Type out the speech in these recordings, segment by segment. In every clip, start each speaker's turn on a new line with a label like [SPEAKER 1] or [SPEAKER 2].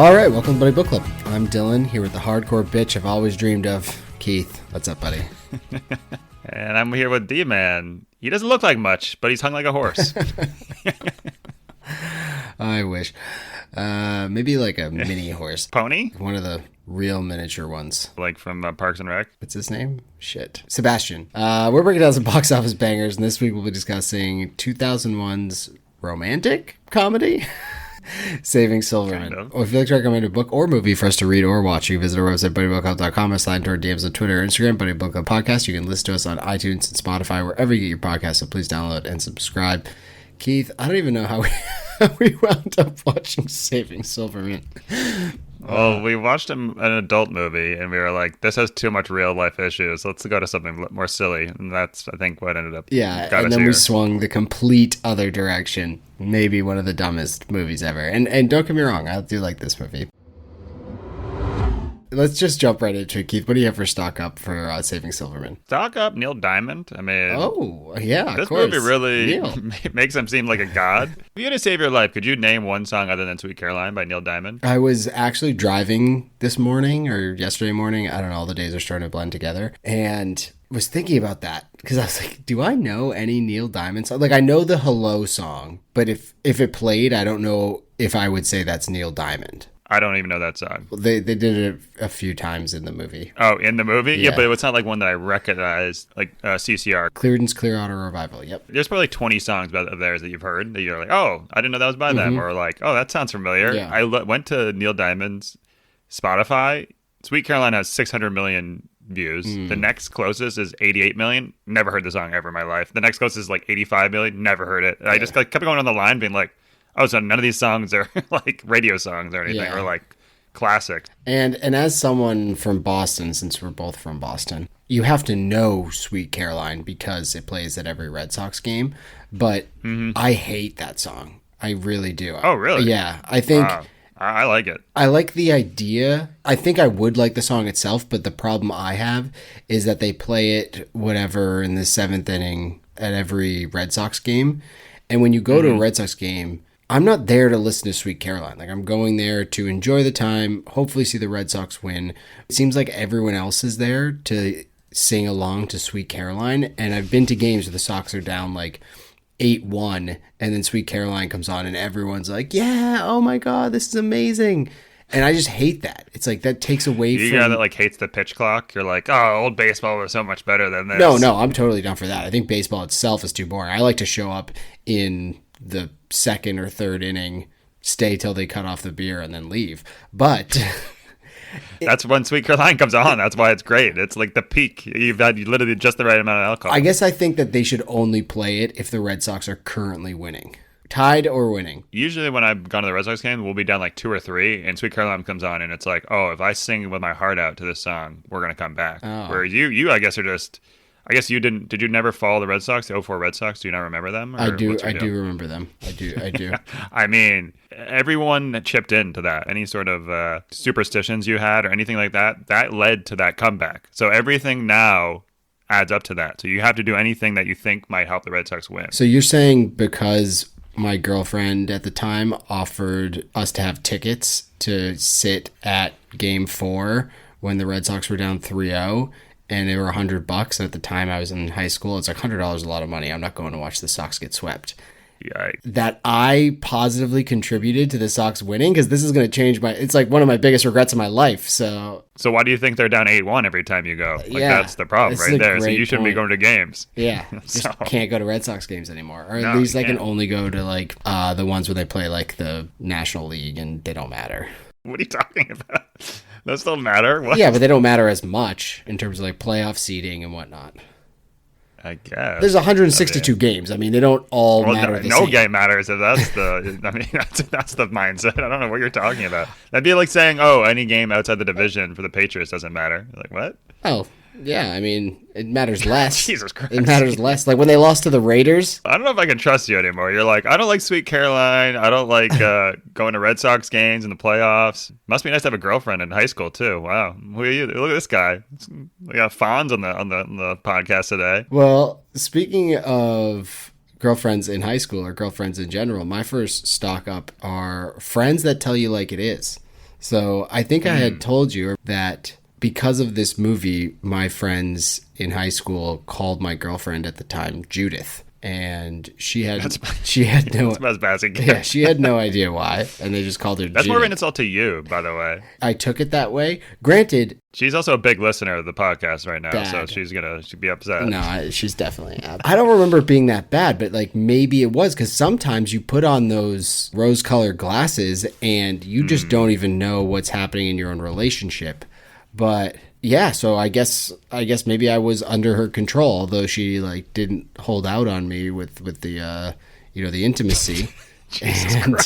[SPEAKER 1] All right, welcome to Buddy Book Club. I'm Dylan, here with the hardcore bitch I've always dreamed of, Keith. What's up, buddy?
[SPEAKER 2] And I'm here with D-Man. He doesn't look like much, but he's hung like a horse.
[SPEAKER 1] I wish. Maybe like a mini horse.
[SPEAKER 2] Pony?
[SPEAKER 1] One of the real miniature ones.
[SPEAKER 2] Like from Parks and Rec?
[SPEAKER 1] What's his name? Shit. Sebastian. We're breaking down some box office bangers, and this week we'll be discussing 2001's romantic comedy, Saving Silverman.
[SPEAKER 2] Kind of.
[SPEAKER 1] Or if you'd like to recommend a book or movie for us to read or watch, you can visit our website, buddybookclub.com, or slide into our DMs on Twitter or Instagram, Buddy Book Club Podcast. You can listen to us on iTunes and Spotify, wherever you get your podcasts, so please download and subscribe. Keith, I don't even know how we wound up watching Saving Silverman.
[SPEAKER 2] Well, we watched an adult movie, and we were like, this has too much real-life issues. Let's go to something more silly. And that's, I think, what ended up got us
[SPEAKER 1] then
[SPEAKER 2] here.
[SPEAKER 1] we swung the complete other direction. Maybe one of the dumbest movies ever. And don't get me wrong, I do like this movie. Let's just jump right into it, Keith. What do you have for stock up for Saving Silverman?
[SPEAKER 2] Stock up Neil Diamond. I mean,
[SPEAKER 1] oh, yeah,
[SPEAKER 2] this
[SPEAKER 1] of course.
[SPEAKER 2] movie really makes him seem like a god. If you had to save your life, could you name one song other than Sweet Caroline by Neil Diamond?
[SPEAKER 1] I was actually driving this morning or yesterday morning. I don't know. All the days are starting to blend together. And was thinking about that because I was like, do I know any Neil Diamond song? Like, I know the Hello song, but if it played, I don't know if I would say that's Neil Diamond.
[SPEAKER 2] I don't even know that song.
[SPEAKER 1] They did it a few times in the movie.
[SPEAKER 2] Oh, in the movie?
[SPEAKER 1] Yeah.
[SPEAKER 2] Yeah, but it's not like one that I recognize, like CCR.
[SPEAKER 1] Clearance Clear Out Revival, yep.
[SPEAKER 2] There's probably like 20 songs of theirs that you've heard that you're like, oh, I didn't know that was by them. Or like, oh, that sounds familiar.
[SPEAKER 1] Yeah.
[SPEAKER 2] I went to Neil Diamond's Spotify. Sweet Caroline has 600 million views. The next closest is 88 million. Never heard the song ever in my life. The next closest is like 85 million. Never heard it. I just kept going on the line being like, oh, so none of these songs are like radio songs or anything or like classic.
[SPEAKER 1] And as someone from Boston, since we're both from Boston, you have to know Sweet Caroline because it plays at every Red Sox game. But I hate that song. I really do.
[SPEAKER 2] Oh, really?
[SPEAKER 1] Yeah. I think
[SPEAKER 2] I like it.
[SPEAKER 1] I like the idea. I think I would like the song itself, but the problem I have is that they play it whatever in the seventh inning at every Red Sox game. And when you go to a Red Sox game, I'm not there to listen to Sweet Caroline. Like, I'm going there to enjoy the time, hopefully see the Red Sox win. It seems like everyone else is there to sing along to Sweet Caroline. And I've been to games where the Sox are down like 8-1, and then Sweet Caroline comes on and everyone's like, yeah, oh my God, this is amazing. And I just hate that. It's like that takes away from...
[SPEAKER 2] You guy that like hates the pitch clock? You're like, oh, old baseball was so much better than this.
[SPEAKER 1] No, I'm totally down for that. I think baseball itself is too boring. I like to show up in the second or third inning, stay till they cut off the beer, and then leave. But...
[SPEAKER 2] That's when Sweet Caroline comes on. That's why it's great. It's like the peak. You've had literally just the right amount of alcohol.
[SPEAKER 1] I guess I think that they should only play it if the Red Sox are currently winning. Tied or winning.
[SPEAKER 2] Usually when I've gone to the Red Sox game, we'll be down like 2 or 3, and Sweet Caroline comes on, and it's like, oh, if I sing with my heart out to this song, we're going to come back.
[SPEAKER 1] Oh.
[SPEAKER 2] Whereas you, I guess, are just... I guess you didn't... Did you never follow the Red Sox, the 04 Red Sox? Do you not remember them?
[SPEAKER 1] I do remember them. I do.
[SPEAKER 2] I mean, everyone that chipped into that, any sort of superstitions you had or anything like that, that led to that comeback. So everything now adds up to that. So you have to do anything that you think might help the Red Sox win.
[SPEAKER 1] So you're saying because my girlfriend at the time offered us to have tickets to sit at Game 4 when the Red Sox were down 3-0, and they were $100. And at the time I was in high school, it's like $100 is a lot of money. I'm not going to watch the Sox get swept.
[SPEAKER 2] Yikes.
[SPEAKER 1] That I positively contributed to the Sox winning, because this is going to change it's like one of my biggest regrets in my life. So
[SPEAKER 2] why do you think they're down 8-1 every time you go? Like, that's the problem right there. So you shouldn't be going to games.
[SPEAKER 1] Yeah. Just can't go to Red Sox games anymore. Or at least I can only go to like the ones where they play like the National League and they don't matter.
[SPEAKER 2] What are you talking about? Those don't matter? What?
[SPEAKER 1] Yeah, but they don't matter as much in terms of like playoff seeding and whatnot.
[SPEAKER 2] I guess.
[SPEAKER 1] There's 162 games. I mean, they don't all matter the same.
[SPEAKER 2] No game matters if that's the... I mean, that's the mindset. I don't know what you're talking about. That'd be like saying, oh, any game outside the division for the Patriots doesn't matter. Like, what?
[SPEAKER 1] Oh, yeah. I mean, it matters less.
[SPEAKER 2] Jesus Christ.
[SPEAKER 1] It matters less. Like when they lost to the Raiders.
[SPEAKER 2] I don't know if I can trust you anymore. You're like, I don't like Sweet Caroline. I don't like going to Red Sox games in the playoffs. Must be nice to have a girlfriend in high school too. Wow, who are you? Look at this guy. We got Fonz on the podcast today.
[SPEAKER 1] Well, speaking of girlfriends in high school or girlfriends in general, my first stock up are friends that tell you like it is. So I think I had told you that because of this movie, my friends in high school called my girlfriend at the time Judith. And she had no she had no idea why, and they just called her
[SPEAKER 2] That's
[SPEAKER 1] Judith.
[SPEAKER 2] more of an insult to you, by the way.
[SPEAKER 1] I took it that way. Granted,
[SPEAKER 2] she's also a big listener of the podcast right now,
[SPEAKER 1] bad.
[SPEAKER 2] So she'd be upset.
[SPEAKER 1] No, she's definitely I don't remember it being that bad, but like maybe it was, because sometimes you put on those rose-colored glasses and you just don't even know what's happening in your own relationship. But yeah, so I guess maybe I was under her control, although she like didn't hold out on me with the the intimacy. And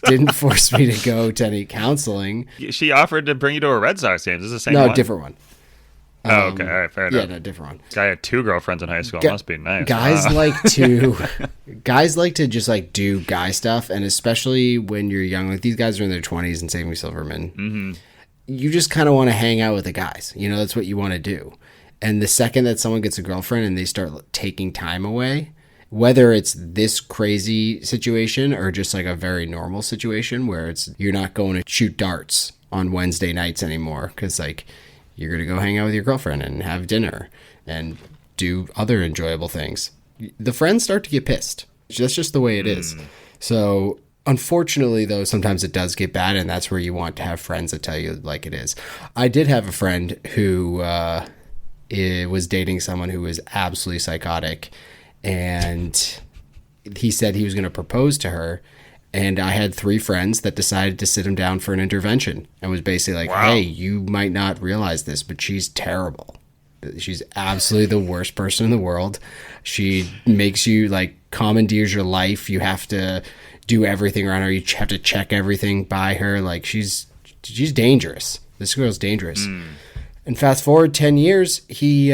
[SPEAKER 1] didn't force me to go to any counseling.
[SPEAKER 2] She offered to bring you to a Red Sox game. Is this the same
[SPEAKER 1] one?
[SPEAKER 2] No,
[SPEAKER 1] different one.
[SPEAKER 2] Oh, okay. All right, fair enough.
[SPEAKER 1] Yeah, no, different one.
[SPEAKER 2] Guy had 2 girlfriends in high school. Must be nice.
[SPEAKER 1] Guys like to just like do guy stuff, and especially when you're young. Like these guys are in their 20s and Saving Silverman. Mm-hmm. You just kind of want to hang out with the guys. That's what you want to do. And the second that someone gets a girlfriend and they start taking time away, whether it's this crazy situation or just like a very normal situation where you're not going to shoot darts on Wednesday nights anymore because like you're going to go hang out with your girlfriend and have dinner and do other enjoyable things, the friends start to get pissed. That's just the way it is. So unfortunately, though, sometimes it does get bad, and that's where you want to have friends that tell you like it is. I did have a friend who was dating someone who was absolutely psychotic, and he said he was going to propose to her, and I had 3 friends that decided to sit him down for an intervention and was basically like, Hey, you might not realize this, but she's terrible. She's absolutely the worst person in the world. She makes you like commandeers your life. You have to do everything around her. You have to check everything by her. Like she's dangerous. This girl's dangerous. And fast forward 10 years, he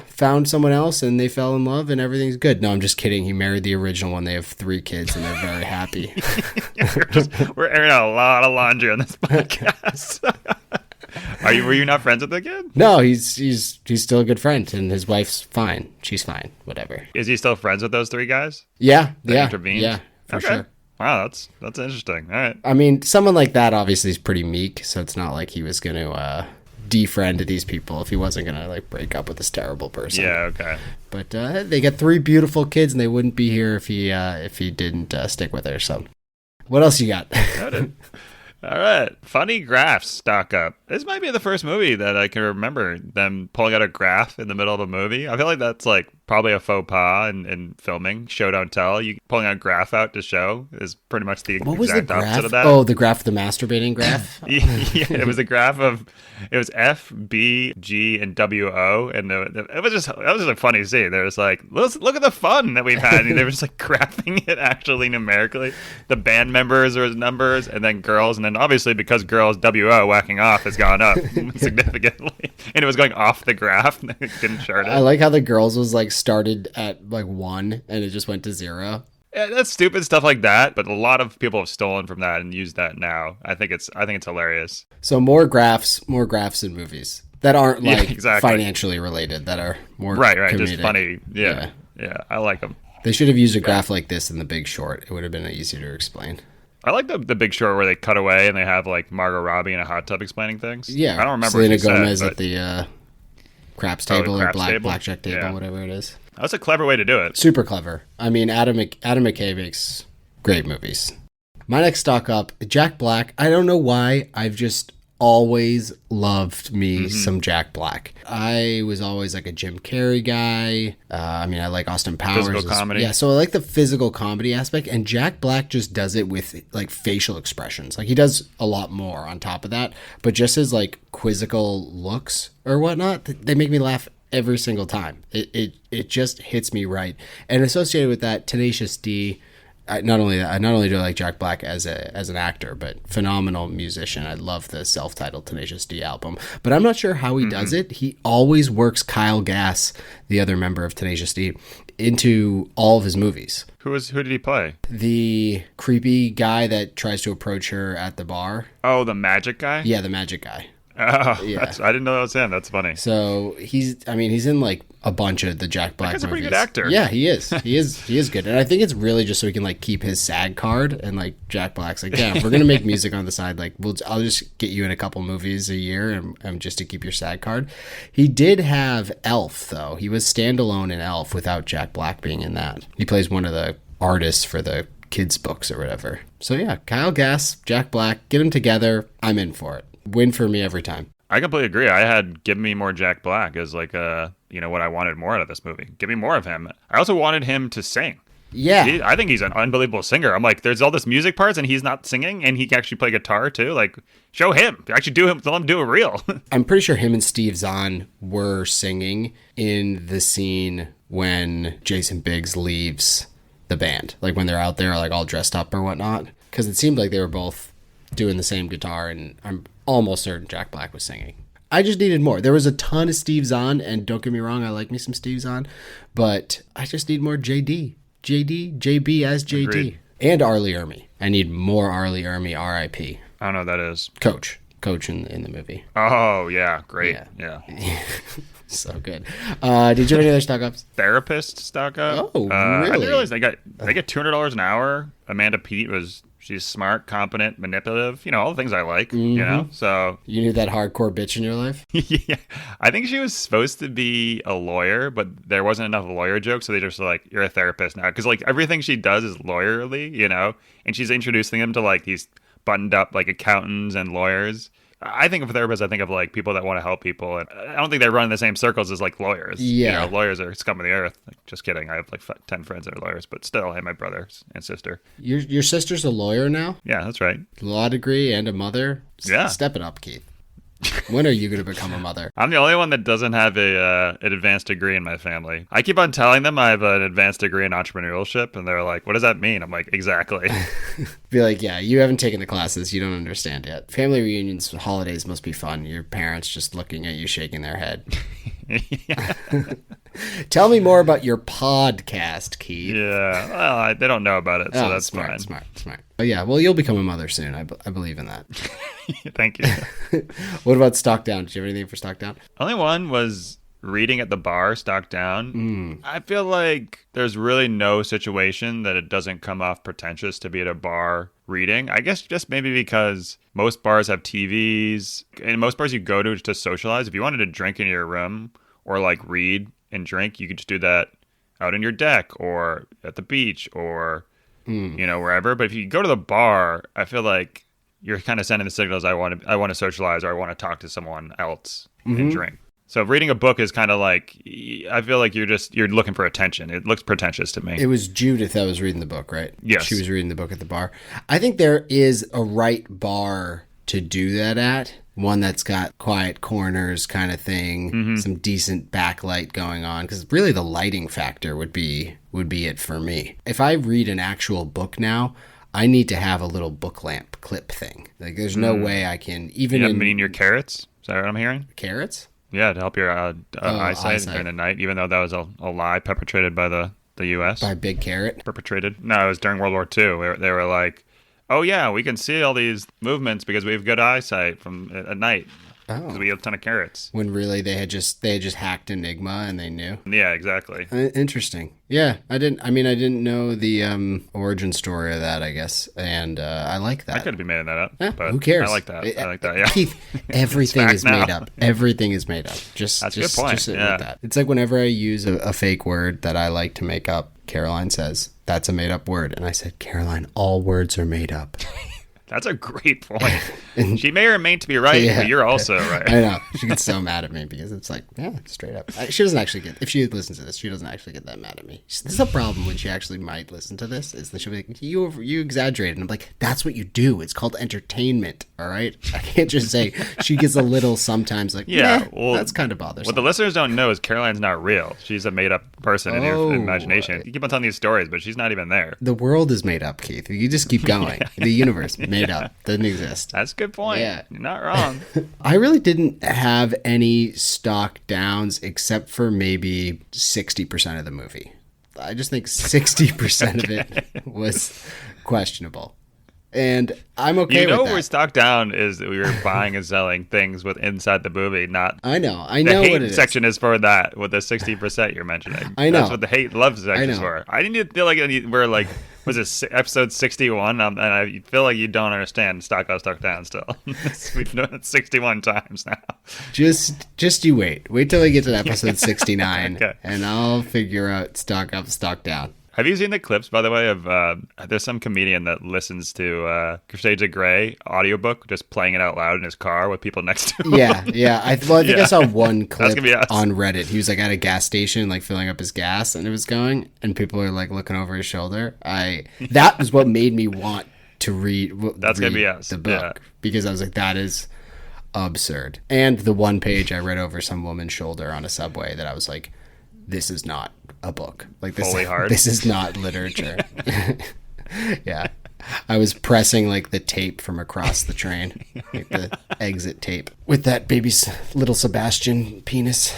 [SPEAKER 1] found someone else and they fell in love and everything's good. No, I'm just kidding. He married the original one. They have 3 kids and they're very happy.
[SPEAKER 2] We're airing out a lot of laundry on this podcast. Were you not friends with the kid?
[SPEAKER 1] No, he's still a good friend and his wife's fine. She's fine. Whatever.
[SPEAKER 2] Is he still friends with those 3 guys?
[SPEAKER 1] Yeah.
[SPEAKER 2] Intervened?
[SPEAKER 1] Yeah, for sure.
[SPEAKER 2] Wow, that's interesting. All right.
[SPEAKER 1] I mean, someone like that obviously is pretty meek, so it's not like he was going to defriend these people if he wasn't going to like break up with this terrible person.
[SPEAKER 2] Yeah, okay.
[SPEAKER 1] But they got 3 beautiful kids, and they wouldn't be here if he didn't stick with her. So, what else you got?
[SPEAKER 2] All right. Funny graphs stock up. This might be the first movie that I can remember them pulling out a graph in the middle of a movie. I feel like that's like probably a faux pas in filming. Show, don't tell. You pulling a graph out to show is pretty much the exact opposite of that.
[SPEAKER 1] Oh, the graph, the masturbating graph?
[SPEAKER 2] Yeah, it was a graph of, it was F, B, G, and W, O. And that was just a funny scene. There was like, look at the fun that we've had. And they were just like graphing it actually numerically. The band members or numbers, and then girls, and then obviously because girls WO whacking off has gone up significantly, and it was going off the graph. It didn't chart it.
[SPEAKER 1] I like how the girls was like started at like 1 and it just went to 0.
[SPEAKER 2] Yeah, that's stupid stuff like that, but a lot of people have stolen from that and used that now. I think it's hilarious.
[SPEAKER 1] So more graphs in movies that aren't like
[SPEAKER 2] exactly.
[SPEAKER 1] financially related, that are more
[SPEAKER 2] right,
[SPEAKER 1] comedic.
[SPEAKER 2] Just funny. Yeah, I like them.
[SPEAKER 1] They should have used a graph like this in The Big Short. It would have been easier to explain.
[SPEAKER 2] I like the Big Short where they cut away and they have like Margot Robbie in a hot tub explaining things.
[SPEAKER 1] Yeah,
[SPEAKER 2] I don't remember.
[SPEAKER 1] Selena Gomez at the craps table or
[SPEAKER 2] table?
[SPEAKER 1] blackjack table, whatever it is.
[SPEAKER 2] That's a clever way to do it.
[SPEAKER 1] Super clever. I mean, Adam McKay makes great movies. My next stock up, Jack Black. I don't know why. I've just always loved me some Jack Black. I was always like a Jim Carrey guy. I mean, I like Austin Powers.
[SPEAKER 2] Physical comedy.
[SPEAKER 1] Yeah, so I like the physical comedy aspect, and Jack Black just does it with like facial expressions. Like he does a lot more on top of that, but just his like quizzical looks or whatnot, they make me laugh every single time. It just hits me right. And associated with that, Tenacious D. Not only do I like Jack Black as an actor, but phenomenal musician. I love the self-titled Tenacious D album, but I'm not sure how he does it. He always works Kyle Gass, the other member of Tenacious D, into all of his movies.
[SPEAKER 2] Who did he play?
[SPEAKER 1] The creepy guy that tries to approach her at the bar.
[SPEAKER 2] Oh, the magic guy?
[SPEAKER 1] Yeah, the magic guy.
[SPEAKER 2] Oh,
[SPEAKER 1] Yeah.
[SPEAKER 2] I didn't know that was him. That's funny.
[SPEAKER 1] So he's in like a bunch of the Jack Black
[SPEAKER 2] That guy's a
[SPEAKER 1] movies.
[SPEAKER 2] pretty good actor.
[SPEAKER 1] Yeah, he is. He is good. And I think it's really just so he can like keep his SAG card, and like Jack Black's like, yeah, if we're gonna make music on the side, like I'll just get you in a couple movies a year, and just to keep your SAG card. He did have Elf though. He was standalone in Elf without Jack Black being in that. He plays one of the artists for the kids' books or whatever. So yeah, Kyle Gass, Jack Black, get them together. I'm in for it. Win for me every time.
[SPEAKER 2] I completely agree. I had Give Me More Jack Black as like what I wanted more out of this movie. Give me more of him. I also wanted him to sing.
[SPEAKER 1] Yeah.
[SPEAKER 2] I think he's an unbelievable singer. I'm like, there's all this music parts and he's not singing, and he can actually play guitar too. Like, show him. Actually tell him do it real.
[SPEAKER 1] I'm pretty sure him and Steve Zahn were singing in the scene when Jason Biggs leaves the band. Like when they're out there like all dressed up or whatnot. Because it seemed like they were both doing the same guitar, and I'm almost certain Jack Black was singing. I just needed more. There was a ton of Steve Zahn, and don't get me wrong, I like me some Steve Zahn, but I just need more JB as JD.
[SPEAKER 2] Agreed.
[SPEAKER 1] And Arlie Ermy. I need more Arlie Ermy, R.I.P.
[SPEAKER 2] I don't know what that is.
[SPEAKER 1] Coach in the movie.
[SPEAKER 2] Oh, yeah. Great. Yeah.
[SPEAKER 1] So good. Did you have any other stock ups?
[SPEAKER 2] Therapist stock up?
[SPEAKER 1] Oh,
[SPEAKER 2] I
[SPEAKER 1] really?
[SPEAKER 2] didn't realize they get $200 an hour. Amanda Peet she's smart, competent, manipulative, all the things I like, so.
[SPEAKER 1] You knew that hardcore bitch in your life?
[SPEAKER 2] Yeah. I think she was supposed to be a lawyer, but there wasn't enough lawyer jokes, so they just were like, you're a therapist now. Because like everything she does is lawyerly, and she's introducing them to like these buttoned up like accountants and lawyers. I think of therapists, I think of like people that want to help people, and I don't think they run in the same circles as like lawyers.
[SPEAKER 1] Yeah.
[SPEAKER 2] Lawyers are scum of the earth. Like, just kidding. I have like 10 friends that are lawyers, but still, I have my brothers and sister.
[SPEAKER 1] Your sister's a lawyer now?
[SPEAKER 2] Yeah, that's right.
[SPEAKER 1] Law degree and a mother?
[SPEAKER 2] Yeah.
[SPEAKER 1] Step it up, Keith. When are you going to become a mother?
[SPEAKER 2] I'm the only one that doesn't have an advanced degree in my family. I keep on telling them I have an advanced degree in entrepreneurship, and they're like, what does that mean? I'm like, exactly.
[SPEAKER 1] Be like, yeah, you haven't taken the classes. You don't understand yet. Family reunions, holidays must be fun. Your parents just looking at you, shaking their head. Tell me more about your podcast, Keith.
[SPEAKER 2] Yeah, well, they don't know about it, so that's
[SPEAKER 1] smart,
[SPEAKER 2] fine.
[SPEAKER 1] Smart. But yeah, well, you'll become a mother soon. I believe in that.
[SPEAKER 2] Thank you.
[SPEAKER 1] What about Stock Down? Did you have anything for Stock Down?
[SPEAKER 2] Only one was reading at the bar, Stock Down. I feel like there's really no situation that it doesn't come off pretentious to be at a bar reading. I guess just maybe because most bars have TVs, and most bars you go to socialize. If you wanted to drink in your room or like read and drink, you could just do that out on your deck or at the beach or wherever. But if you go to the bar, I feel like you're kind of sending the signals, I want to socialize, or I want to talk to someone else and drink. So reading a book is kind of like, I feel like you're looking for attention. It looks pretentious to me.
[SPEAKER 1] It was Judith that was reading the book, right?
[SPEAKER 2] Yes.
[SPEAKER 1] She was reading the book at the bar. I think there is a right bar to do that at. One that's got quiet corners kind of thing, some decent backlight going on. Because really the lighting factor would be it for me. If I read an actual book now, I need to have a little book lamp clip thing. Like there's no way I can even.
[SPEAKER 2] You haven't been eating your carrots? Is that what I'm hearing?
[SPEAKER 1] Carrots?
[SPEAKER 2] Yeah, to help your eyesight during the night, even though that was a lie perpetrated by the U.S.
[SPEAKER 1] By Big Carrot?
[SPEAKER 2] Perpetrated? No, it was during World War II. They were like, oh yeah, we can see all these movements because we have good eyesight at night. Because we eat a ton of carrots.
[SPEAKER 1] When really they had just hacked Enigma and they knew.
[SPEAKER 2] Yeah, exactly.
[SPEAKER 1] Interesting. Yeah, I didn't know the origin story of that, I guess, and I like that.
[SPEAKER 2] I could be making that up.
[SPEAKER 1] Yeah,
[SPEAKER 2] but
[SPEAKER 1] who cares?
[SPEAKER 2] I like that. Yeah.
[SPEAKER 1] Keith, everything is made up. Everything is made up. That's
[SPEAKER 2] a good point.
[SPEAKER 1] Just sit with that. It's like whenever I use a fake word that I like to make up, Caroline says, that's a made up word. And I said, Caroline, all words are made up.
[SPEAKER 2] That's a great point. She may or may to be right, but you're also right.
[SPEAKER 1] I know. She gets so mad at me because it's like, yeah, straight up. She doesn't actually get, if she listens to this, she doesn't actually get that mad at me. This is a problem when she actually might listen to this, is that she'll be like, you exaggerated. And I'm like, that's what you do. It's called entertainment, all right? I can't just say, she gets a little sometimes like, yeah, well, that's kind of bothersome.
[SPEAKER 2] What the listeners don't know is Caroline's not real. She's a made-up person in your imagination. You keep on telling these stories, but she's not even there.
[SPEAKER 1] The world is made up, Keith. You just keep going. The universe, made up. Doesn't exist.
[SPEAKER 2] That's a good point.
[SPEAKER 1] Yeah.
[SPEAKER 2] You're not wrong.
[SPEAKER 1] I really didn't have any stock downs except for maybe 60% of the movie. I just think 60% of it was questionable. And I'm okay
[SPEAKER 2] You know,
[SPEAKER 1] with that.
[SPEAKER 2] we're stocked down is that we were buying and selling things with inside the movie, not.
[SPEAKER 1] I know
[SPEAKER 2] The
[SPEAKER 1] what
[SPEAKER 2] hate
[SPEAKER 1] it is.
[SPEAKER 2] section is for that with the 60% you're mentioning.
[SPEAKER 1] I know.
[SPEAKER 2] That's what the hate love section is
[SPEAKER 1] know.
[SPEAKER 2] for. I didn't feel like we're like, was it episode 61? And I feel like you don't understand stock up, stock down still. We've done it 61 times now.
[SPEAKER 1] Just you wait. Wait till we get to episode 69
[SPEAKER 2] Okay.
[SPEAKER 1] and I'll figure out stock up, stock down.
[SPEAKER 2] Have you seen the clips, by the way, of there's some comedian that listens to Shades of Grey audiobook, just playing it out loud in his car with people next to him?
[SPEAKER 1] Yeah. I think I saw one clip
[SPEAKER 2] gonna be us.
[SPEAKER 1] on Reddit. He was like at a gas station, like filling up his gas, and it was going, and people are like looking over his shoulder. That was what made me want to read.
[SPEAKER 2] That's
[SPEAKER 1] read
[SPEAKER 2] gonna be us.
[SPEAKER 1] the book,
[SPEAKER 2] Yeah.
[SPEAKER 1] because I was like, that is absurd. And the one page I read over some woman's shoulder on a subway that I was like, this is not a book. Like this,
[SPEAKER 2] Fully hard.
[SPEAKER 1] This is not literature. Yeah. I was pressing like the tape from across the train, like the exit tape, with that baby's little Sebastian penis.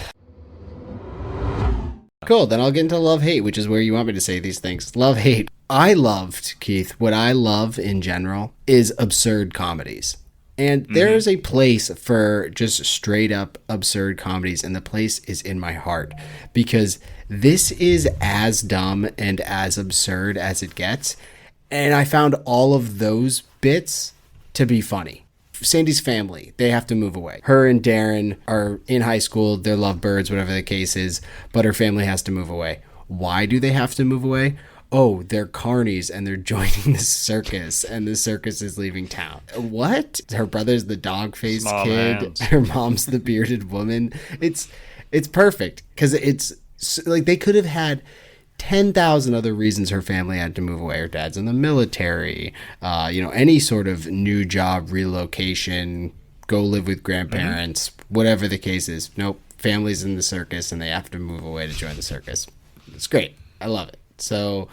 [SPEAKER 1] Cool. Then I'll get into love hate, which is where you want me to say these things. Love hate. I loved, Keith, what I love in general is absurd comedies. And there is a place for just straight up absurd comedies, and the place is in my heart, because this is as dumb and as absurd as it gets. And I found all of those bits to be funny. Sandy's family, they have to move away. Her and Darren are in high school, they're lovebirds, whatever the case is, but her family has to move away. Why do they have to move away? Oh, they're carnies and they're joining the circus, and the circus is leaving town. What? Her brother's the dog-faced
[SPEAKER 2] Small
[SPEAKER 1] kid.
[SPEAKER 2] hands.
[SPEAKER 1] Her mom's the bearded woman. It's perfect, because it's like they could have had 10,000 other reasons her family had to move away. Her dad's in the military, any sort of new job, relocation, go live with grandparents, whatever the case is. Nope, family's in the circus and they have to move away to join the circus. It's great. I love it. So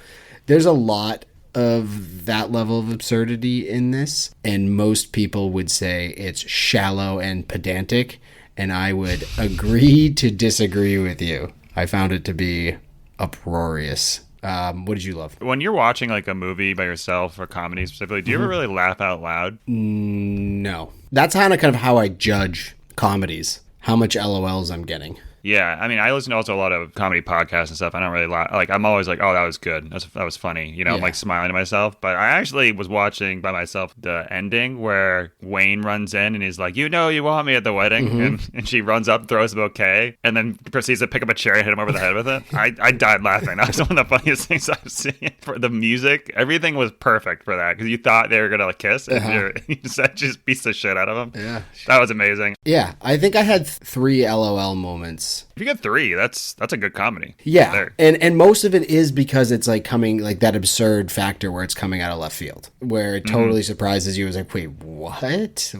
[SPEAKER 1] there's a lot of that level of absurdity in this, and most people would say it's shallow and pedantic, and I would agree to disagree with you. I found it to be uproarious. What did you love?
[SPEAKER 2] When you're watching like a movie by yourself or comedy specifically, do you ever really laugh out loud?
[SPEAKER 1] No. That's kind of how I judge comedies, how much LOLs I'm getting.
[SPEAKER 2] Yeah, I mean, I listen to also a lot of comedy podcasts and stuff. I don't really like. I'm always like, "Oh, that was good. That was funny." You know, I'm
[SPEAKER 1] Yeah.
[SPEAKER 2] like smiling to myself. But I actually was watching by myself the ending where Wayne runs in and he's like, "You know, you want me at the wedding," and she runs up, throws a bouquet, and then proceeds to pick up a chair and hit him over the head with it. I died laughing. That was one of the funniest things I've seen. For the music, everything was perfect for that, because you thought they were gonna like kiss, and you just beats the shit out of him.
[SPEAKER 1] Yeah.
[SPEAKER 2] That was amazing.
[SPEAKER 1] Yeah, I think I had 3 LOL moments.
[SPEAKER 2] If you get 3, that's a good comedy.
[SPEAKER 1] Yeah,
[SPEAKER 2] There.
[SPEAKER 1] and most of it is because it's like coming, like that absurd factor where it's coming out of left field, where it totally surprises you. It's like, wait, what?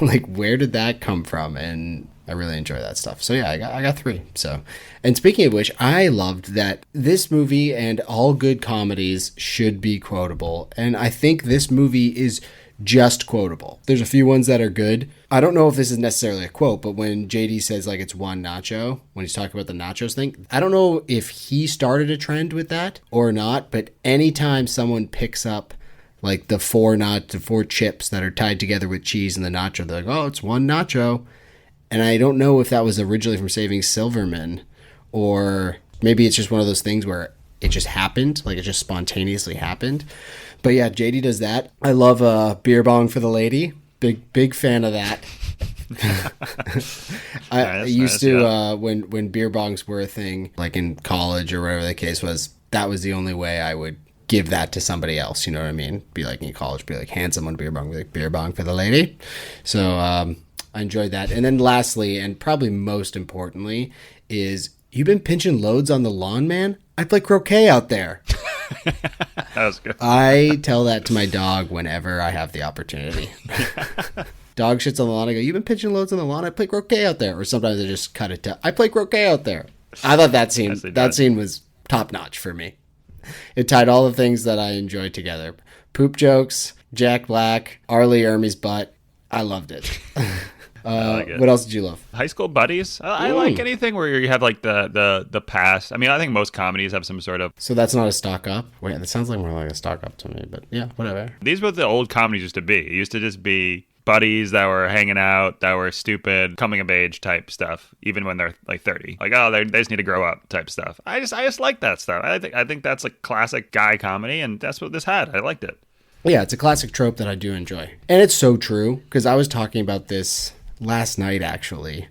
[SPEAKER 1] Like, where did that come from? And I really enjoy that stuff. So yeah, I got 3. So, and speaking of which, I loved that this movie, and all good comedies should be quotable, and I think this movie is just quotable. There's a few ones that are good. I don't know if this is necessarily a quote, but when JD says like it's one nacho, when he's talking about the nachos thing, I don't know if he started a trend with that or not, but anytime someone picks up like the 4 chips that are tied together with cheese in the nacho, they're like, oh, it's one nacho. And I don't know if that was originally from Saving Silverman, or maybe it's just one of those things where it just happened, like it just spontaneously happened. But yeah, JD does that. I love a beer bong for the lady. Big fan of that. I used to when beer bongs were a thing, like in college or whatever the case was, that was the only way I would give that to somebody else. You know what I mean? Be like in college, be like, hand someone a beer bong, be like, beer bong for the lady. So I enjoyed that. And then lastly, and probably most importantly, is you been pinching loads on the lawn, man? I play croquet out there.
[SPEAKER 2] That was good.
[SPEAKER 1] I tell that to my dog whenever I have the opportunity. Dog shits on the lawn. I go, you've been pitching loads on the lawn? I play croquet out there. Or sometimes I just cut it to, I play croquet out there. I thought that scene was top notch for me. It tied all the things that I enjoyed together. Poop jokes, Jack Black, Arlie Ermey's butt. I loved it.
[SPEAKER 2] I like it.
[SPEAKER 1] What else did you love?
[SPEAKER 2] High school buddies. I like anything where you have like the past. I mean, I think most comedies have some sort of.
[SPEAKER 1] So that's not a stock up? Wait, that sounds like more like a stock up to me, but yeah, whatever.
[SPEAKER 2] These were the old comedies used to be. It used to just be buddies that were hanging out, that were stupid, coming of age type stuff, even when they're like 30. Like, oh, they just need to grow up type stuff. I just like that stuff. I think that's a classic guy comedy, and that's what this had. I liked it.
[SPEAKER 1] Yeah, it's a classic trope that I do enjoy. And it's so true, because I was talking about this last night, actually,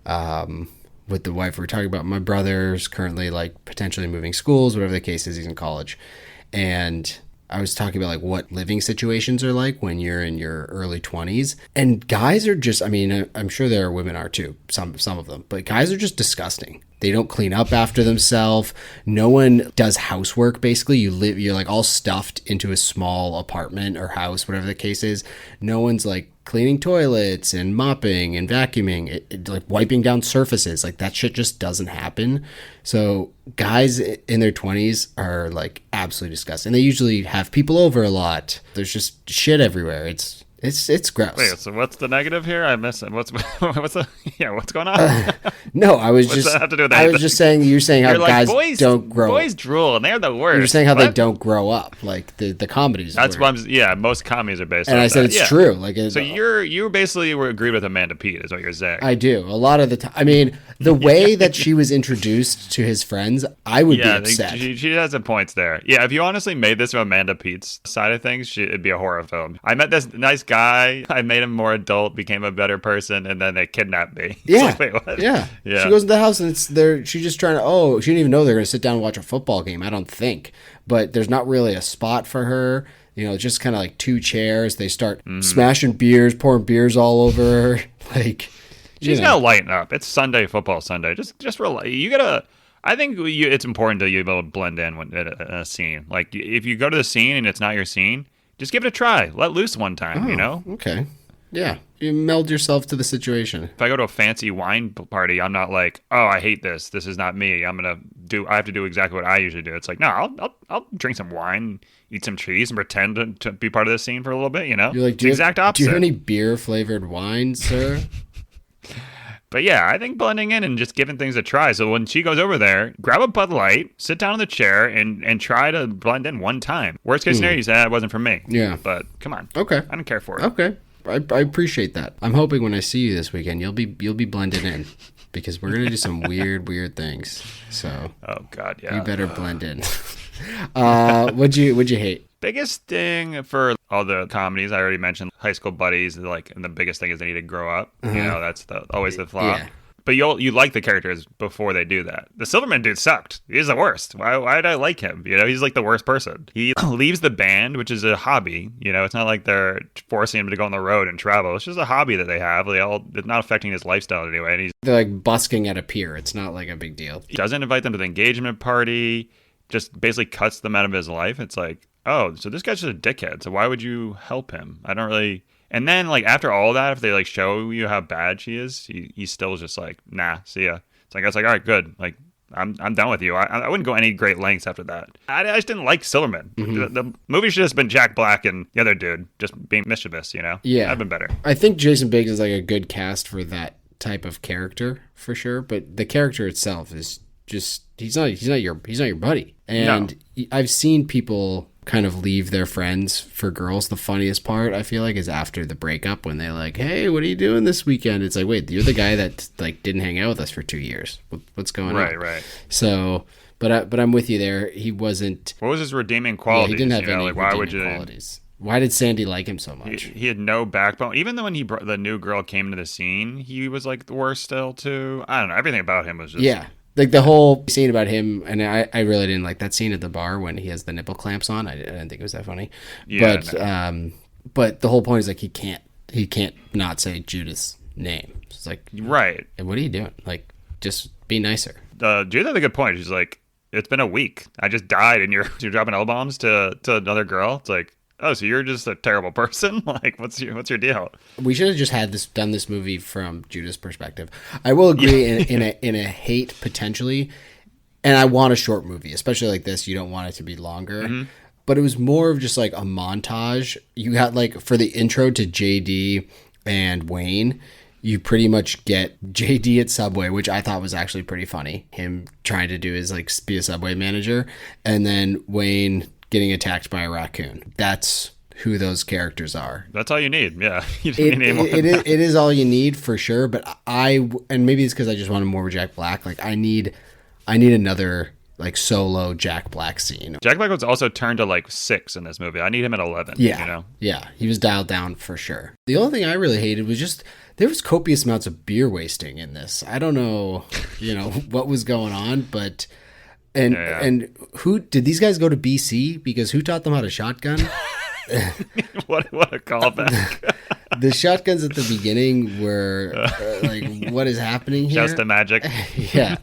[SPEAKER 1] with the wife. We were talking about my brother's currently, like, potentially moving schools, whatever the case is, he's in college. And I was talking about, like, what living situations are like when you're in your early 20s. And guys are just, I mean, I'm sure there are women are too, some of them, but guys are just disgusting. They don't clean up after themselves. No one does housework, basically. You're like all stuffed into a small apartment or house, whatever the case is. No one's like cleaning toilets and mopping and vacuuming, like wiping down surfaces. Like that shit just doesn't happen. So guys in their 20s are like absolutely disgusting. They usually have people over a lot. There's just shit everywhere. It's gross.
[SPEAKER 2] Wait, so what's the negative here? I miss it. What's going on?
[SPEAKER 1] No, I was
[SPEAKER 2] What's
[SPEAKER 1] just
[SPEAKER 2] that have to do with
[SPEAKER 1] I was
[SPEAKER 2] anything?
[SPEAKER 1] just saying you're saying how
[SPEAKER 2] You're like,
[SPEAKER 1] guys don't grow
[SPEAKER 2] boys drool, and they're the worst.
[SPEAKER 1] You're saying how
[SPEAKER 2] What?
[SPEAKER 1] they don't grow up, like the comedies.
[SPEAKER 2] That's what I'm. Yeah, most comedies are based.
[SPEAKER 1] And
[SPEAKER 2] on
[SPEAKER 1] I said
[SPEAKER 2] that.
[SPEAKER 1] it's
[SPEAKER 2] Yeah.
[SPEAKER 1] true. Like,
[SPEAKER 2] So you basically were agreed with Amanda Peet, is what you're saying.
[SPEAKER 1] I do a lot of the time. I mean, the way that she was introduced to his friends, I would be upset.
[SPEAKER 2] She has some points there. Yeah, if you honestly made this from Amanda Peet's side of things, it'd be a horror film. I met this nice guy. I made him more adult, became a better person, and then they kidnapped me.
[SPEAKER 1] Yeah.
[SPEAKER 2] Like, wait, what?
[SPEAKER 1] Yeah.
[SPEAKER 2] Yeah.
[SPEAKER 1] She goes into the house and she's just trying to, she didn't even know they're going to sit down and watch a football game. I don't think. But there's not really a spot for her. You know, it's just kind of like two chairs. They start smashing beers, pouring beers all over her. Like,
[SPEAKER 2] she's got to lighten up. It's Sunday, football Sunday. Just relax. You got to, I think it's important to you be able to blend in in a scene. Like, if you go to the scene and it's not your scene, just give it a try. Let loose one time, you know?
[SPEAKER 1] Okay. Yeah. You meld yourself to the situation.
[SPEAKER 2] If I go to a fancy wine party, I'm not like, oh, I hate this. This is not me. I have to do exactly what I usually do. It's like, no, I'll drink some wine, eat some cheese, and pretend to be part of the scene for a little bit, you know?
[SPEAKER 1] You're like,
[SPEAKER 2] it's the exact opposite.
[SPEAKER 1] Do you have any beer-flavored wine, sir?
[SPEAKER 2] But yeah, I think blending in and just giving things a try. So when she goes over there, grab a Bud Light, sit down in the chair, and try to blend in one time. Worst case scenario, you say, it wasn't for me.
[SPEAKER 1] Yeah.
[SPEAKER 2] But come on.
[SPEAKER 1] Okay.
[SPEAKER 2] I don't care for it.
[SPEAKER 1] Okay. I appreciate that. I'm hoping when I see you this weekend, you'll be blended in, because we're gonna do some weird things. So,
[SPEAKER 2] oh god, yeah,
[SPEAKER 1] you better blend in. What'd you hate?
[SPEAKER 2] Biggest thing for all the comedies I already mentioned, high school buddies, like, and the biggest thing is they need to grow up. You know, that's always the flaw. Yeah. But you like the characters before they do that. The Silverman dude sucked. He's the worst. Why did I like him? You know, he's like the worst person. He leaves the band, which is a hobby. You know, it's not like they're forcing him to go on the road and travel. It's just a hobby that they have. It's not affecting his lifestyle anyway. And
[SPEAKER 1] they're like busking at a pier. It's not like a big deal.
[SPEAKER 2] He doesn't invite them to the engagement party. Just basically cuts them out of his life. It's like, oh, so this guy's just a dickhead. So why would you help him? I don't really. And then, like, after all that, if they, like, show you how bad she is, he's still just like, nah, see ya. So I guess, like, all right, good. Like, I'm done with you. I wouldn't go any great lengths after that. I just didn't like Silverman. Mm-hmm. The movie should have just been Jack Black and the other dude just being mischievous, you know?
[SPEAKER 1] Yeah.
[SPEAKER 2] That'd been better.
[SPEAKER 1] I think Jason Biggs is, like, a good cast for that type of character, for sure. But the character itself is just, he's not your buddy. And no. I've seen people kind of leave their friends for girls. The funniest part, I feel like, is after the breakup when they're like, hey, what are you doing this weekend? It's like, wait, you're the guy that like didn't hang out with us for 2 years. What's going on?
[SPEAKER 2] Right.
[SPEAKER 1] So, but I'm with you there. He wasn't.
[SPEAKER 2] What was his redeeming qualities?
[SPEAKER 1] Yeah, he didn't have any
[SPEAKER 2] like,
[SPEAKER 1] redeeming qualities. Why did Sandy like him so much?
[SPEAKER 2] He had no backbone. Even though when the new girl came into the scene, he was like the worst still too. I don't know. Everything about him was just...
[SPEAKER 1] Yeah. Like the whole scene about him, and I really didn't like that scene at the bar when he has the nipple clamps on. I didn't think it was that funny. Yeah, but the whole point is like he can't not say Judith's name. It's like,
[SPEAKER 2] right.
[SPEAKER 1] What are you doing? Like, just be nicer.
[SPEAKER 2] Judith had a good point. She's like, it's been a week. I just died, and you're dropping L-bombs to another girl. It's like, oh, so you're just a terrible person? Like, what's your deal?
[SPEAKER 1] We should have just done this movie from Judah's perspective. I will agree in a hate potentially, and I want a short movie, especially like this. You don't want it to be longer, but it was more of just like a montage. You got like for the intro to JD and Wayne, you pretty much get JD at Subway, which I thought was actually pretty funny. Him trying to do his like be a Subway manager, and then Wayne getting attacked by a raccoon. That's who those characters are.
[SPEAKER 2] That's all you need. Yeah. You didn't need more than that.
[SPEAKER 1] It is all you need for sure. But and maybe it's because I just wanted more Jack Black. Like I need another like solo Jack Black scene.
[SPEAKER 2] Jack Black was also turned to like 6 in this movie. I need him at 11.
[SPEAKER 1] Yeah.
[SPEAKER 2] You know?
[SPEAKER 1] Yeah. He was dialed down for sure. The only thing I really hated was just there was copious amounts of beer wasting in this. I don't know, what was going on, but and who did these guys go to BC? Because who taught them how to shotgun?
[SPEAKER 2] What a callback.
[SPEAKER 1] The shotguns at the beginning were like, what is happening here?
[SPEAKER 2] Just a magic.
[SPEAKER 1] Yeah.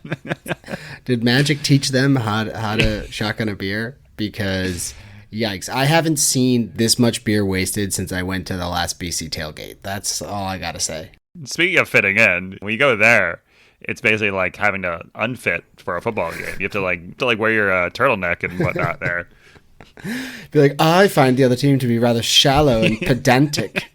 [SPEAKER 1] Did magic teach them how to shotgun a beer? Because yikes, I haven't seen this much beer wasted since I went to the last BC tailgate. That's all I gotta say.
[SPEAKER 2] Speaking of fitting in, when you go there, it's basically like having to unfit for a football game. You have to like wear your turtleneck and whatnot there.
[SPEAKER 1] Be like, I find the other team to be rather shallow and pedantic.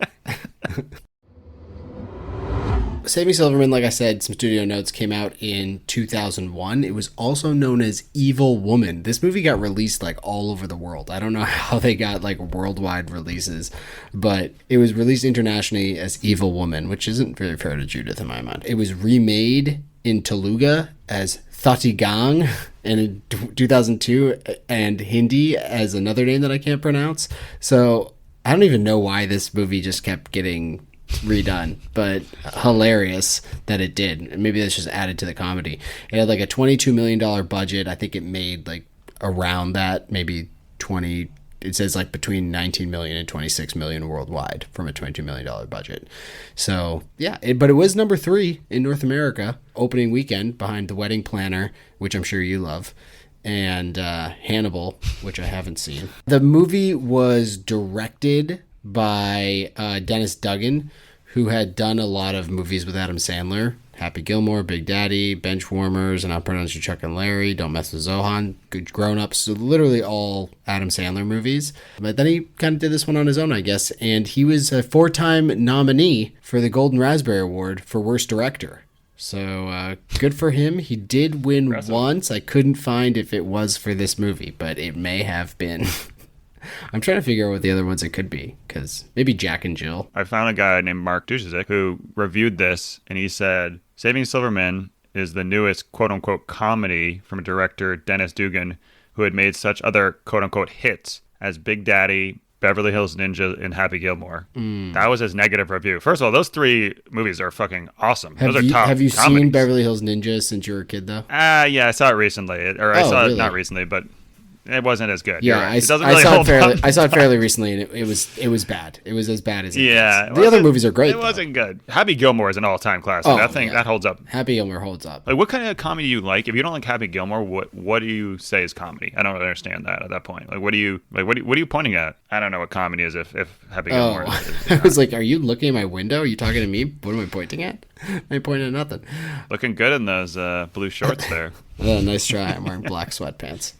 [SPEAKER 1] Saving Silverman, like I said, some studio notes, came out in 2001. It was also known as Evil Woman. This movie got released like all over the world. I don't know how they got like worldwide releases, but it was released internationally as Evil Woman, which isn't very fair to Judith in my mind. It was remade in Telugu as Thati Gang, and in 2002, and Hindi as another name that I can't pronounce. So I don't even know why this movie just kept getting redone, but hilarious that it did. And maybe that's just added to the comedy. It had like a $22 million budget. I think it made like around that, maybe 20. It says like between 19 million and 26 million worldwide from a $22 million budget. So yeah, but it was number 3 in North America opening weekend behind The Wedding Planner, which I'm sure you love, and Hannibal, which I haven't seen. The movie was directed by Dennis Duggan, who had done a lot of movies with Adam Sandler. Happy Gilmore, Big Daddy, Benchwarmers, and I'll pronounce you Chuck and Larry, Don't Mess with Zohan, Good Grown Ups, so literally all Adam Sandler movies. But then he kind of did this one on his own, I guess, and he was a 4-time nominee for the Golden Raspberry Award for Worst Director. So good for him. He did win
[SPEAKER 2] Impressive.
[SPEAKER 1] Once. I couldn't find if it was for this movie, but it may have been. I'm trying to figure out what the other ones it could be, because maybe Jack and Jill.
[SPEAKER 2] I found a guy named Mark Dusizik who reviewed this, and he said, Saving Silverman is the newest quote-unquote comedy from director Dennis Dugan, who had made such other quote-unquote hits as Big Daddy, Beverly Hills Ninja, and Happy Gilmore. That was his negative review. First of all, those 3 movies are fucking awesome. Those are top
[SPEAKER 1] Have you
[SPEAKER 2] comedies.
[SPEAKER 1] seen Beverly Hills Ninja since you were a kid, though?
[SPEAKER 2] Yeah, I saw it recently. I saw
[SPEAKER 1] really?
[SPEAKER 2] it not recently, but it wasn't as good.
[SPEAKER 1] Yeah,
[SPEAKER 2] You're right.
[SPEAKER 1] I
[SPEAKER 2] It doesn't
[SPEAKER 1] saw
[SPEAKER 2] really
[SPEAKER 1] it
[SPEAKER 2] hold
[SPEAKER 1] fairly.
[SPEAKER 2] up.
[SPEAKER 1] I saw it fairly recently, and it was bad. It was as bad as it
[SPEAKER 2] Yeah,
[SPEAKER 1] gets. The other movies are great.
[SPEAKER 2] It wasn't good. Happy Gilmore is an all-time classic. That holds up.
[SPEAKER 1] Happy Gilmore holds up.
[SPEAKER 2] Like, what kind of comedy do you like? If you don't like Happy Gilmore, what do you say is comedy? I don't understand that at that point. Like, what are you pointing at? I don't know what comedy is if Happy Gilmore is.
[SPEAKER 1] I was like, are you looking at my window? Are you talking to me? What am I pointing at? I ain't pointing at nothing.
[SPEAKER 2] Looking good in those blue shorts there.
[SPEAKER 1] Oh, nice try. I'm wearing black sweatpants.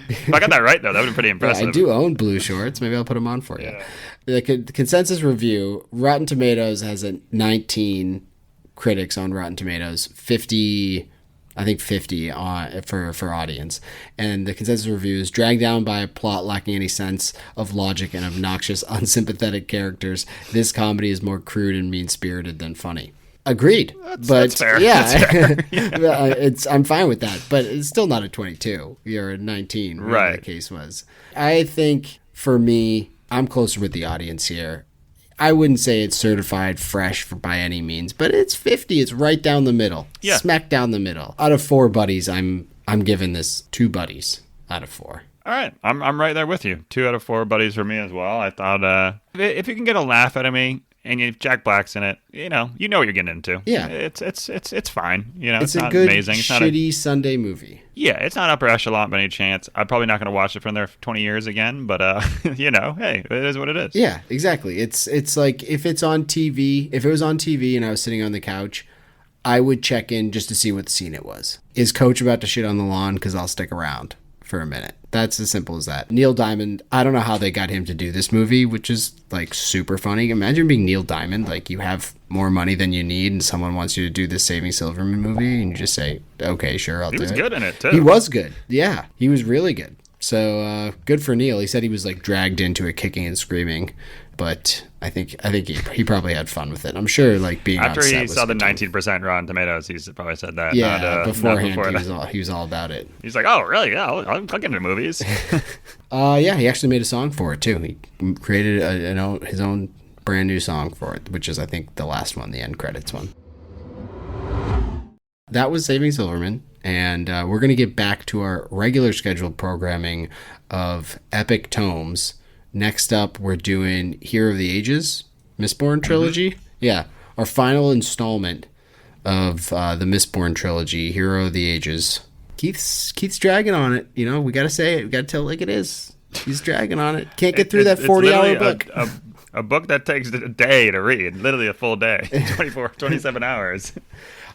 [SPEAKER 2] If I got that right, though, that would be pretty impressive.
[SPEAKER 1] Yeah, I do own blue shorts. Maybe I'll put them on for you.
[SPEAKER 2] Yeah.
[SPEAKER 1] The consensus review, Rotten Tomatoes has a 19 critics on Rotten Tomatoes, 50 on for audience. And the consensus review is dragged down by a plot lacking any sense of logic and obnoxious, unsympathetic characters. This comedy is more crude and mean-spirited than funny. Agreed.
[SPEAKER 2] That's fair.
[SPEAKER 1] Yeah,
[SPEAKER 2] That's fair.
[SPEAKER 1] I'm fine with that, but it's still not a 22. You're a 19,
[SPEAKER 2] right?
[SPEAKER 1] The case was. I think for me, I'm closer with the audience here. I wouldn't say it's certified fresh by any means, but it's 50. It's right down the middle.
[SPEAKER 2] Yeah.
[SPEAKER 1] Smack down the middle. Out of 4 buddies, I'm giving this 2 buddies out of 4.
[SPEAKER 2] All right, I'm right there with you. 2 out of 4 buddies for me as well. I thought if you can get a laugh out of me, and if Jack Black's in it, you know what you're getting into.
[SPEAKER 1] Yeah,
[SPEAKER 2] it's fine. It's
[SPEAKER 1] a
[SPEAKER 2] not
[SPEAKER 1] good,
[SPEAKER 2] amazing. It's
[SPEAKER 1] shitty Sunday movie.
[SPEAKER 2] Yeah, it's not upper echelon by any chance. I'm probably not going to watch it for another 20 years again, but hey, it is what it is.
[SPEAKER 1] Yeah, exactly. It's like if it's on TV, if it was on TV and I was sitting on the couch, I would check in just to see what scene it was. Is Coach about to shit on the lawn? Because I'll stick around. for a minute. That's as simple as that. Neil Diamond, I don't know how they got him to do this movie, which is like super funny. Imagine being Neil Diamond, like you have more money than you need and someone wants you to do this Saving Silverman movie and you just say, okay, sure, I'll do it.
[SPEAKER 2] He was good in it too.
[SPEAKER 1] He was good. Yeah, he was really good. So good for Neil. He said he was like dragged into it kicking and screaming, but I think he probably had fun with it. I'm sure like being
[SPEAKER 2] after
[SPEAKER 1] on set
[SPEAKER 2] he
[SPEAKER 1] was
[SPEAKER 2] saw the
[SPEAKER 1] good
[SPEAKER 2] 19% Rotten Tomatoes, he's probably said that.
[SPEAKER 1] Yeah, beforehand
[SPEAKER 2] before
[SPEAKER 1] he was all about it.
[SPEAKER 2] He's like, oh really? Yeah, I'll get into movies.
[SPEAKER 1] Yeah, he actually made a song for it too. He created his own brand new song for it, which is I think the last one, the end credits one. That was Saving Silverman. And we're going to get back to our regular scheduled programming of epic tomes. Next up, we're doing Hero of the Ages, Mistborn trilogy. Mm-hmm. Yeah, our final installment of the Mistborn trilogy, Hero of the Ages. Keith's dragging on it. You know, we got to say it. We got to tell it like it is. He's dragging on it. Can't get through that 40-hour book.
[SPEAKER 2] A book that takes a day to read, literally a full day, 27 hours.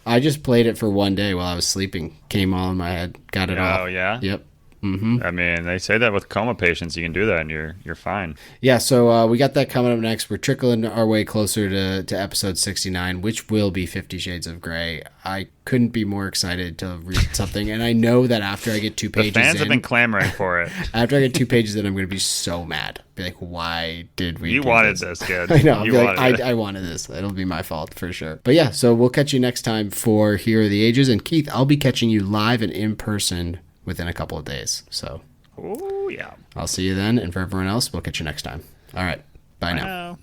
[SPEAKER 1] I just played it for one day while I was sleeping. Came all in my head. Got it off.
[SPEAKER 2] Oh, yeah?
[SPEAKER 1] Yep. Mm-hmm.
[SPEAKER 2] I mean, they say that with coma patients, you can do that and you're fine.
[SPEAKER 1] Yeah, so we got that coming up next. We're trickling our way closer to episode 69, which will be 50 Shades of Grey. I couldn't be more excited to read something, and I know that after I get 2 pages
[SPEAKER 2] the fans have been clamoring for it.
[SPEAKER 1] After I get 2 pages in, I'm going to be so mad. Be like, why did we
[SPEAKER 2] You
[SPEAKER 1] do
[SPEAKER 2] wanted
[SPEAKER 1] this,
[SPEAKER 2] kid.
[SPEAKER 1] I know.
[SPEAKER 2] I
[SPEAKER 1] wanted this. It'll be my fault for sure. But yeah, so we'll catch you next time for Hero of the Ages. And Keith, I'll be catching you live and in person within a couple of days. So...
[SPEAKER 2] oh, yeah.
[SPEAKER 1] I'll see you then. And for everyone else, we'll catch you next time. All right. Bye now.